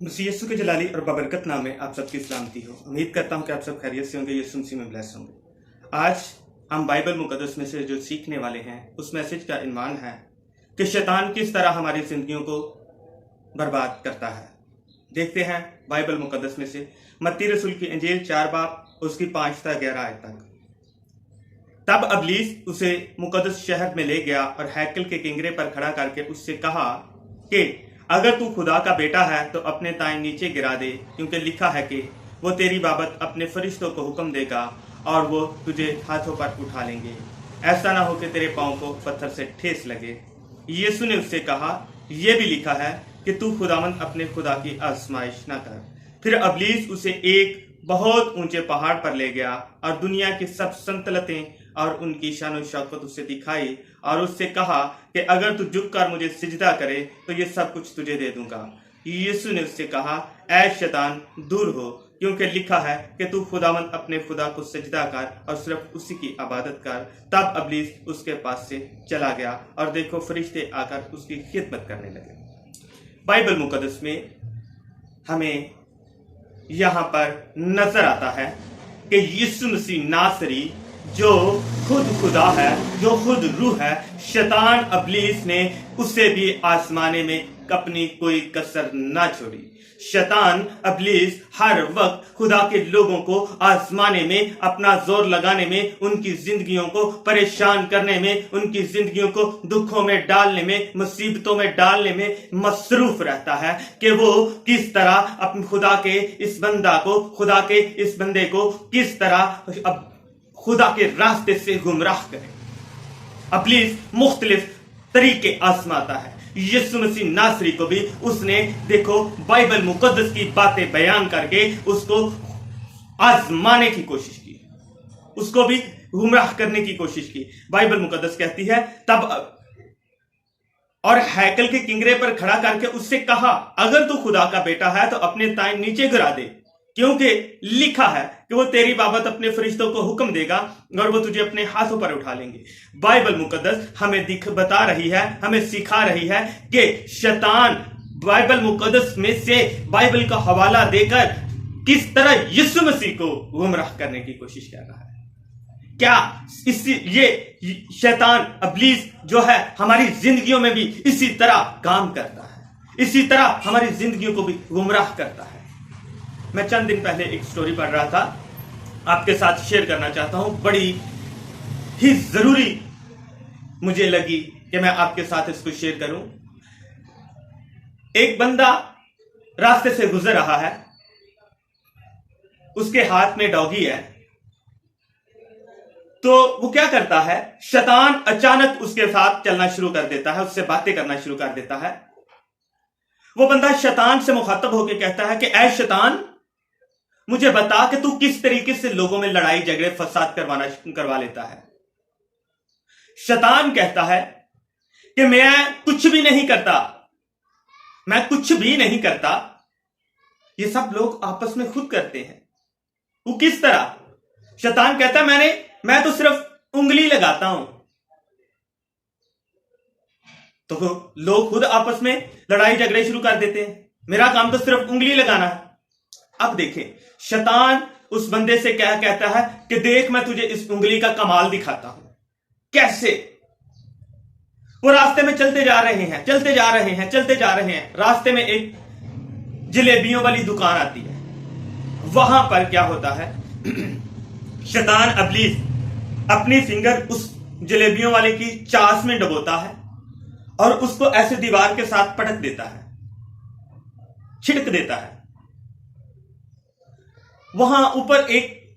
मसीह यीशु के जलाली और बबरकत नाम में आप सबकी सलामती हो। उम्मीद करता हूं कि आप सब खैरियत से होंगे, यीशु मसीह में ब्लेस होंगे। आज हम बाइबल मुकद्दस में से जो सीखने वाले हैं उस मैसेज का इन्वान है कि शैतान किस तरह हमारी जिंदगियों को बर्बाद करता है। देखते हैं बाइबल मुकद्दस में से मत्ती रसूल की इंजील 4 बाब उसकी 5 से 11 आयत तक। तब अबलीस उसे मुकद्दस शहर में ले गया और हैकल के किंगरे पर खड़ा करके उससे कहा कि अगर तू खुदा का बेटा है तो अपने ताएं नीचे गिरा दे, क्योंकि लिखा है कि वो तेरी बाबत अपने फरिश्तों को हुक्म देगा और वो तुझे हाथों पर उठा लेंगे, ऐसा ना हो कि तेरे पांव को पत्थर से ठेस लगे। यीशु ने उससे कहा, यह भी लिखा है कि तू खुदावंद अपने खुदा की आजमाइश ना कर। फिर अबलीस उसे एक बहुत ऊंचे पहाड़ पर ले गया और दुनिया की सब संतलतें और उनकी शान शौकत उसे दिखाई और उससे कहा कि अगर तू झुककर मुझे सिजदा करे तो ये सब कुछ तुझे दे दूंगा। यीशु ने उससे कहा, ऐ शैतान दूर हो, क्योंकि लिखा है कि तू खुदावंद अपने खुदा को सजदा कर और सिर्फ उसी की इबादत कर। तब अबलीस उसके पास से चला गया और देखो फरिश्ते आकर उसकी खिदमत करने लगे। बाइबल मुकद्दस में हमें यहां पर नजर आता है कि यीशु मसीह नासरी जो खुद खुदा है, जो खुद रूह है, शैतान अबलीस ने उसे भी आसमाने में अपनी कोई कसर ना छोड़ी। शैतान अबलीस हर वक्त खुदा के लोगों को आसमाने में अपना जोर लगाने में, उनकी जिंदगियों को परेशान करने में, उनकी जिंदगियों को दुखों में डालने में, मुसीबतों में डालने में मसरूफ रहता है कि वो किस तरह अपने खुदा के इस बंदा को, खुदा के इस बंदे को किस तरह अब खुदा के रास्ते से गुमराह करे। अबलीस मुख्तलिफ तरीके आजमाता है। यीशु मसीह नासरी को भी उसने देखो बाइबल मुकद्दस की बातें बयान करके उसको आजमाने की कोशिश की, उसको भी गुमराह करने की कोशिश की। बाइबल मुकद्दस कहती है तब और हैकल के किंगरे पर खड़ा करके उससे कहा, अगर तू खुदा का बेटा है तो अपने ताएं नीचे गिरा दे, क्योंकि लिखा है कि वो तेरी बाबत अपने फरिश्तों को हुक्म देगा और वो तुझे अपने हाथों पर उठा लेंगे। बाइबल मुकद्दस हमें बता रही है, हमें सिखा रही है कि शैतान बाइबल मुकद्दस में से बाइबल का हवाला देकर किस तरह यीशु मसीह को गुमराह करने की कोशिश कर रहा है। क्या ये शैतान अबलीस जो है हमारी जिंदगियों में भी इसी तरह काम करता है, इसी तरह हमारी जिंदगियों को भी गुमराह करता है। मैं चंद दिन पहले एक स्टोरी पढ़ रहा था, आपके साथ शेयर करना चाहता हूं। बड़ी ही जरूरी मुझे लगी कि मैं आपके साथ इसको शेयर करूं। एक बंदा रास्ते से गुजर रहा है, उसके हाथ में डॉगी है, तो वो क्या करता है, शैतान अचानक उसके साथ चलना शुरू कर देता है, उससे बातें करना शुरू कर देता है। वो बंदा शैतान से मुखातब होकर कहता है कि ऐ शैतान, मुझे बता कि तू किस तरीके से लोगों में लड़ाई झगड़े फसाद करवा लेता है। शैतान कहता है कि मैं कुछ भी नहीं करता, मैं कुछ भी नहीं करता, ये सब लोग आपस में खुद करते हैं। वो किस तरह? शैतान कहता है मैं तो सिर्फ उंगली लगाता हूं, तो लोग खुद आपस में लड़ाई झगड़े शुरू कर देते हैं, मेरा काम तो सिर्फ उंगली लगाना है। अब देखें, शैतान उस बंदे से क्या कहता है कि देख मैं तुझे इस उंगली का कमाल दिखाता हूं। कैसे? वो रास्ते में चलते जा रहे हैं। रास्ते में एक जलेबियों वाली दुकान आती है। वहां पर क्या होता है, शैतान अबलीस अपनी फिंगर उस जलेबियों वाले की चास में डुबोता है और उसको ऐसे दीवार के साथ पटक देता है, छिड़क देता है। वहां ऊपर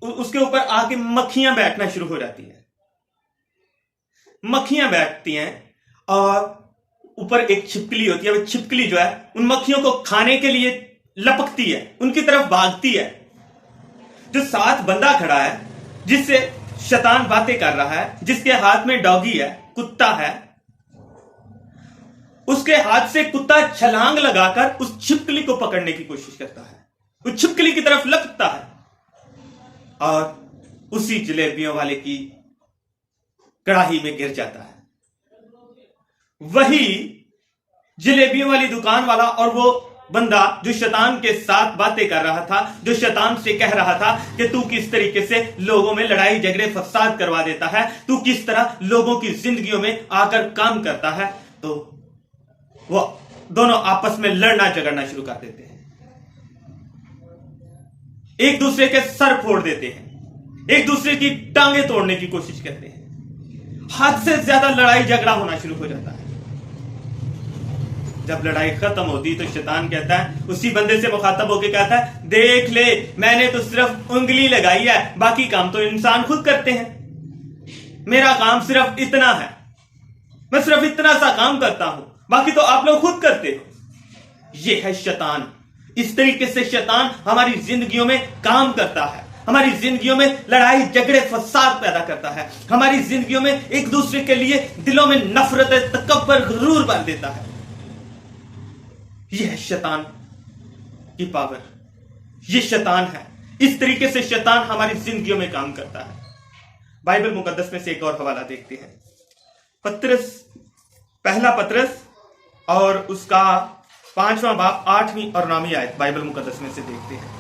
उसके ऊपर आके मक्खियां बैठना शुरू हो जाती हैं। मक्खियां बैठती हैं और ऊपर एक छिपकली होती है। वो छिपकली जो है उन मक्खियों को खाने के लिए लपकती है, उनकी तरफ भागती है। जो साथ बंदा खड़ा है, जिससे शैतान बातें कर रहा है, जिसके हाथ में डॉगी है, कुत्ता है, उसके हाथ से कुत्ता छलांग लगाकर उस छिपकली को पकड़ने की कोशिश करता है। वो छिपकली की तरफ लपकता है और उसी जलेबियों वाले की कड़ाही में गिर जाता है। वही जलेबियों वाली दुकान वाला और वो बंदा जो शैतान के साथ बातें कर रहा था, जो शैतान से कह रहा था कि तू किस तरीके से लोगों में लड़ाई झगड़े फसाद करवा देता है, तू किस तरह लोगों की जिंदगियों में आकर काम करता है, तो वो दोनों आपस में लड़ना झगड़ना शुरू कर देते हैं, एक दूसरे के सर फोड़ देते हैं, एक दूसरे की टांगे तोड़ने की कोशिश करते हैं, हद से ज्यादा लड़ाई झगड़ा होना शुरू हो जाता है। जब लड़ाई खत्म होती तो शैतान कहता है, उसी बंदे से मुखातब होकर कहता है, देख ले मैंने तो सिर्फ उंगली लगाई है, बाकी काम तो इंसान खुद करते हैं, मेरा काम सिर्फ इतना है, मैं सिर्फ इतना सा काम करता हूं, बाकी तो आप लोग खुद करते हो। यह है शैतान। इस तरीके से शैतान हमारी जिंदगियों में काम करता है, हमारी जिंदगियों में लड़ाई झगड़े फसाद पैदा करता है, हमारी जिंदगियों में एक दूसरे के लिए दिलों में नफरत तकब्बर गुरूर भर देता है। यह है शैतान की पावर, यह शैतान है। इस तरीके से शैतान हमारी जिंदगियों में काम करता है। बाइबल मुकद्दस में से एक और हवाला देखते हैं, पहला पतरस और उसका 5वां बाब 8वीं और 9वीं आयत बाइबल मुकद्दस में से देखते हैं।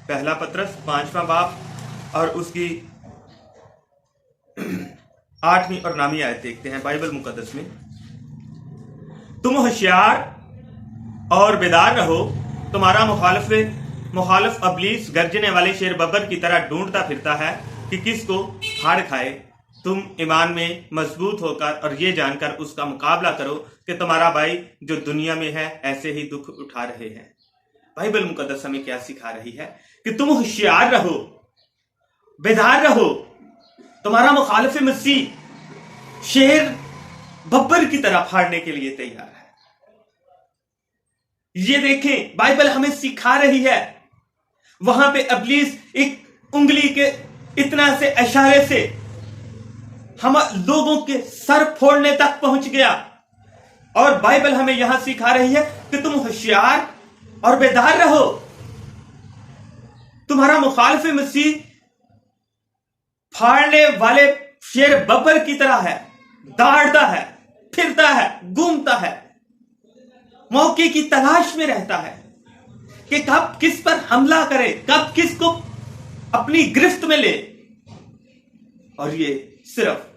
पहला पतरस 5वां बाब और उसकी 8वीं और 9वीं आयत देखते हैं बाइबल मुकद्दस में। तुम होशियार और बेदार रहो, तुम्हारा मुखालिफ अबलीस गर्जने वाले शेर बब्बर की तरह ढूंढता फिरता है कि किसको फाड़ खाए। तुम ईमान में मजबूत होकर और ये जानकर उसका मुकाबला करो कि तुम्हारा भाई जो दुनिया में है ऐसे ही दुख उठा रहे हैं। बाइबल मुकद्दस हमें क्या सिखा रही है कि तुम होशियार रहो, बेदार रहो, तुम्हारा मुखालिफ मसीह शेर बब्बर की तरह फाड़ने के लिए तैयार है। ये देखें, बाइबल हमें सिखा रही है, वहां पे इब्लीस एक उंगली के इतना से इशारे से हम लोगों के सर फोड़ने तक पहुंच गया। और बाइबल हमें यहां सिखा रही है कि तुम होशियार और बेदार रहो, तुम्हारा मुखालिफ मसीह फाड़ने वाले शेर बब्बर की तरह है, दौड़ता है, फिरता है, घूमता है, मौके की तलाश में रहता है कि कब किस पर हमला करे, कब किसको अपनी गिरफ्त में ले। और ये सिर्फ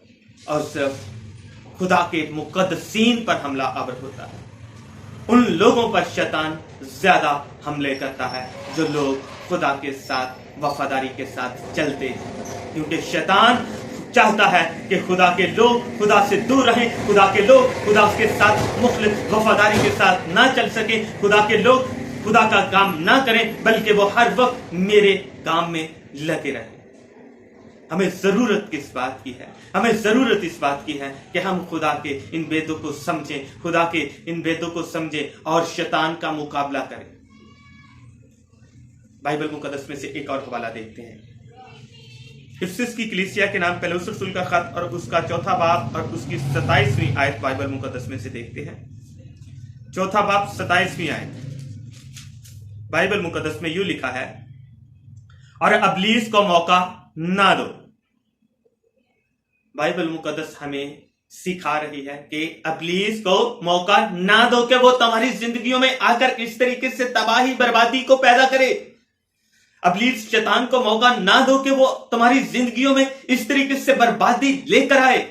और सिर्फ खुदा के मुकद्दसीन पर हमला आवर होता है। उन लोगों पर शैतान ज्यादा हमले करता है जो लोग खुदा के साथ वफादारी के साथ चलते हैं, क्योंकि शैतान चाहता है कि खुदा के लोग खुदा से दूर रहें, खुदा के लोग खुदा के साथ मुखलिस वफादारी के साथ ना चल सके, खुदा के लोग खुदा का काम ना करें, बल्कि वो हर वक्त मेरे काम में लगे रहें। हमें जरूरत किस बात की है? हमें जरूरत इस बात की है कि हम खुदा के इन वेदों को समझें, खुदा के इन वेदों को समझें और शैतान का मुकाबला करें। बाइबल मुकद्दस में से एक और हवाला देखते हैं, इफिसुस की कलीसिया के नाम पहलुस रसूल का खत और उसका 4था बाब और उसकी 27वीं आयत बाइबल मुकद्दस में से देखते हैं। 4था बाब 27वीं आयत बाइबल मुकद्दस में यूं लिखा है, और इब्लीस को मौका ना दो। बाइबल मुकद्दस हमें सिखा रही है कि इब्लीस को मौका ना दो कि वो तुम्हारी जिंदगियों में आकर इस तरीके से तबाही बर्बादी को पैदा करे। इब्लीस शैतान को मौका ना दो कि वो तुम्हारी जिंदगियों में इस तरीके से बर्बादी लेकर आए।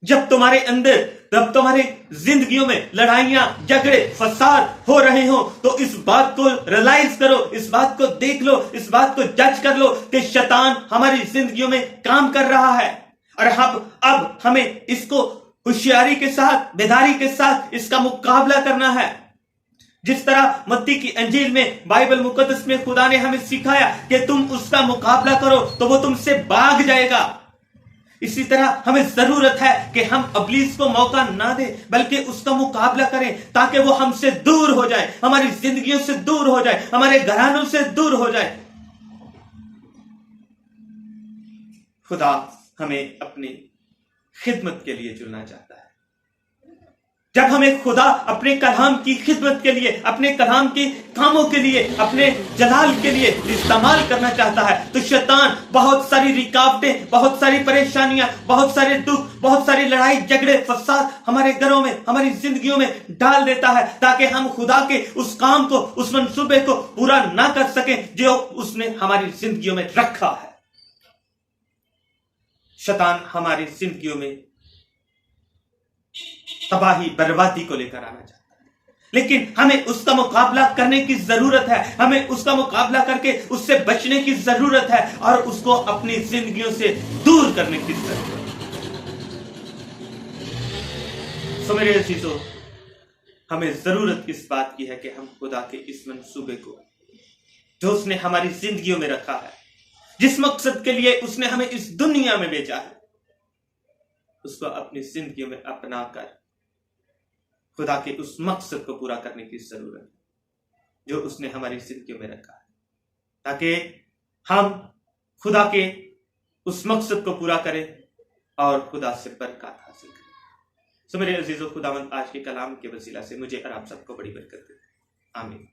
जब तुम्हारे अंदर, जब तुम्हारे जिंदगियों में लड़ाइयां झगड़े फसाद हो रहे हो, तो इस बात को रियलाइज करो, इस बात को देख लो, इस बात को जज कर लो कि शैतान हमारी जिंदगियों में काम कर रहा है। और अब हमें इसको होशियारी के साथ, बेदारी के साथ इसका मुकाबला करना है। जिस तरह मत्ती की अंजील में बाइबल मुकद्दस में खुदा ने हमें सिखाया कि तुम उसका मुकाबला करो तो वो तुमसे भाग जाएगा, इसी तरह हमें जरूरत है कि हम इब्लीस को मौका ना दें, बल्कि उसका मुकाबला करें ताकि वो हमसे दूर हो जाए, हमारी जिंदगियों से दूर हो जाए, हमारे घरानों से दूर हो जाए। खुदा हमें अपनी खिदमत के लिए चुनना चाहता है। जब हमें खुदा अपने कलाम की खिदमत के लिए, अपने कलाम के कामों के लिए, अपने जलाल के लिए इस्तेमाल करना चाहता है, तो शैतान बहुत सारी रुकावटें, बहुत सारी परेशानियां, बहुत सारे दुख, बहुत सारी लड़ाई झगड़े फसाद हमारे घरों में, हमारी जिंदगियों में डाल देता है, ताकि हम खुदा के उस काम को, उस मंसूबे को पूरा ना कर सकें जो उसने हमारी जिंदगियों में रखा है। शैतान हमारी जिंदगियों में तबाही बर्बादी को लेकर आना चाहता है, लेकिन हमें उसका मुकाबला करने की जरूरत है। हमें उसका मुकाबला करके उससे बचने की जरूरत है और उसको अपनी जिंदगियों से दूर करने की जरूरत है। सो मेरे अजीजों, हमें जरूरत इस बात की है कि हम खुदा के इस मंसूबे को, जो उसने हमारी जिंदगियों में रखा है, जिस मकसद के लिए उसने हमें इस दुनिया में भेजा है, उसको अपनी जिंदगी में अपनाकर खुदा के उस मकसद को पूरा करने की जरूरत है जो उसने हमारी जिंदगी में रखा है, ताकि हम खुदा के उस मकसद को पूरा करें और खुदा से बरकत हासिल करें। सो मेरे अजीजों, खुदावंद आज के कलाम के वसीला से मुझे और आप सबको बड़ी बरकत दे। आमीन।